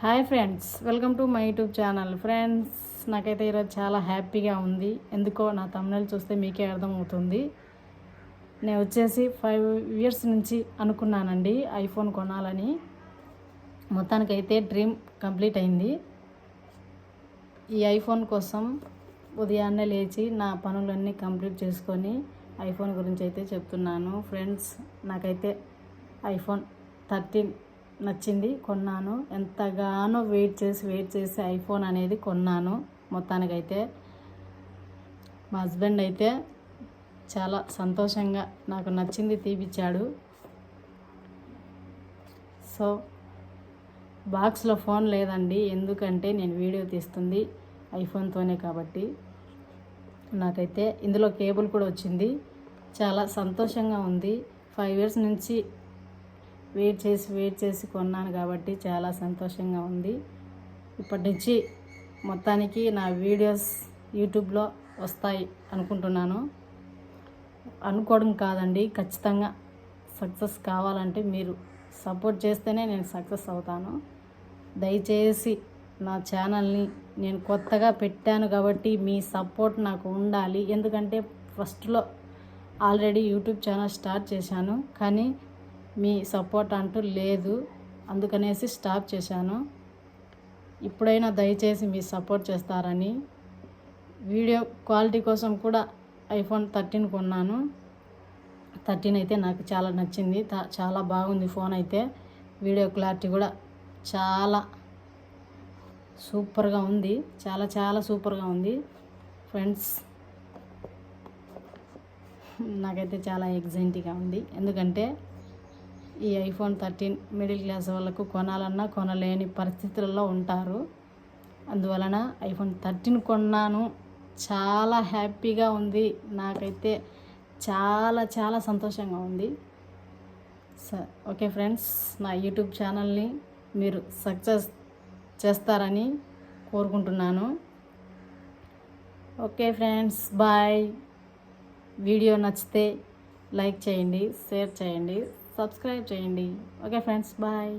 Hi friends, welcome to my YouTube channel. Friends, నాకైతే ఈరోజు చాలా హ్యాపీగా ఉంది. ఎందుకో నా తమ్ముళ్ళు చూస్తే మీకే అర్థమవుతుంది. నేను వచ్చేసి 5 years నుంచి అనుకున్నానండి ఐఫోన్ కొనాలని. మొత్తానికైతే డ్రీమ్ కంప్లీట్ అయింది. ఈ ఐఫోన్ కోసం ఉదయాన్నే లేచి నా పనులన్నీ కంప్లీట్ చేసుకొని ఐఫోన్ గురించి అయితే చెప్తున్నాను. ఫ్రెండ్స్, నాకైతే ఐఫోన్ 13 నచ్చింది, కొన్నాను. ఎంతగానో వెయిట్ చేసి ఐఫోన్ అనేది కొన్నాను. మొత్తానికైతే మా హస్బెండ్ అయితే చాలా సంతోషంగా నాకు నచ్చింది తీపిచ్చాడు. సో బాక్స్లో ఫోన్ లేదండి, ఎందుకంటే నేను వీడియో తీస్తుంది ఐఫోన్తోనే కాబట్టి. నాకైతే ఇందులో కేబుల్ కూడా వచ్చింది. చాలా సంతోషంగా ఉంది. 5 years నుంచి వెయిట్ చేసి కొన్నాను కాబట్టి చాలా సంతోషంగా ఉంది. ఇప్పటి నుంచి మొత్తానికి నా వీడియోస్ యూట్యూబ్లో వస్తాయి అనుకుంటున్నాను. అనుకోవడం కాదండి, ఖచ్చితంగా సక్సెస్ కావాలంటే మీరు సపోర్ట్ చేస్తేనే నేను సక్సెస్ అవుతాను. దయచేసి నా ఛానల్ని నేను కొత్తగా పెట్టాను కాబట్టి మీ సపోర్ట్ నాకు ఉండాలి. ఎందుకంటే ఫస్ట్లో ఆల్రెడీ యూట్యూబ్ ఛానల్ స్టార్ట్ చేశాను, కానీ మీ సపోర్ట్ అంటూ లేదు, అందుకనేసి స్టాప్ చేశాను. ఇప్పుడైనా దయచేసి మీ సపోర్ట్ చేస్తారని. వీడియో క్వాలిటీ కోసం కూడా ఐఫోన్ 13 కొన్నాను. 13 అయితే నాకు చాలా నచ్చింది, చాలా బాగుంది ఫోన్ అయితే. వీడియో క్లారిటీ కూడా చాలా సూపర్గా ఉంది, చాలా సూపర్గా ఉంది. ఫ్రెండ్స్, నాకైతే చాలా ఎగ్జైటింగ్గా ఉంది. ఎందుకంటే ఈ ఐఫోన్ 13 మిడిల్ క్లాస్ వాళ్ళకు కొనాలన్నా కొనలేని పరిస్థితులలో ఉంటారు. అందువలన ఐఫోన్ 13 కొన్నాను. చాలా హ్యాపీగా ఉంది, నాకైతే చాలా సంతోషంగా ఉంది. ఓకే ఫ్రెండ్స్, నా యూట్యూబ్ ఛానల్ని మీరు సక్సెస్ చేస్తారని కోరుకుంటున్నాను. Okay friends, bye. వీడియో నచ్చితే లైక్ చేయండి, షేర్ చేయండి, సబ్స్క్రైబ్ చేయండి. Okay friends, bye.